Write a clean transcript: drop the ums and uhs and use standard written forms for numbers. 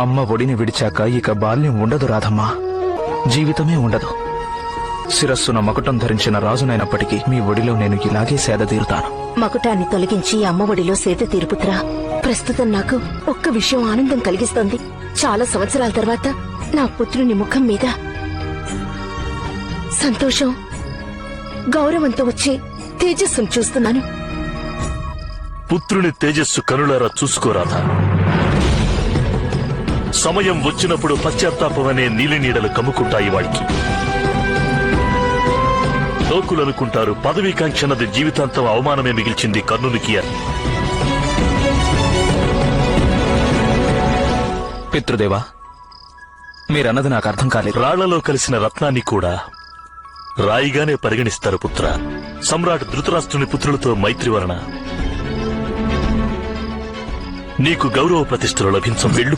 అమ్మ ఒడిని విడిచాక ఇక బాల్యం ఉండదు రాధమ్మా, జీవితమే ఉండదు. శిరస్సున మకుటం ధరించిన రాజునైనప్పటికీ మీ ఒడిలో నేను ఇలాగే సేద తీరుతాను. మకుటాన్ని తొలగించి అమ్మ ఒడిలో సేద తీరుపుత్రా. ప్రస్తుతం నాకు ఒక్క విషయం ఆనందం కలిగిస్తోంది. చాలా సంవత్సరాల తర్వాత నా పుత్రుని ముఖం మీద సంతోషం, గౌరవంతో వచ్చే తేజస్సును చూస్తున్నాను. పుత్రుని తేజస్సు కనులారా చూసుకోరాదా. సమయం వచ్చినప్పుడు పశ్చాత్తాపమనే నీలి నీడలు కమ్ముకుంటాయి వాడికి. లోకులనుకుంటారు పదవీకాంక్షన్నది జీవితాంతం అవమానమే మిగిల్చింది కర్ణునికి అని. పితృదేవా, మీరన్నది నాకు అర్థం కాలేదు. రాళ్లలో కలిసిన రత్నాన్ని కూడా రాయిగానే పరిగణిస్తారు పుత్ర. సమ్రాట్ ధృతరాష్ట్రుని పుత్రులతో మైత్రి వలన నీకు గౌరవ ప్రతిష్టలు లభించం. వెళ్ళు.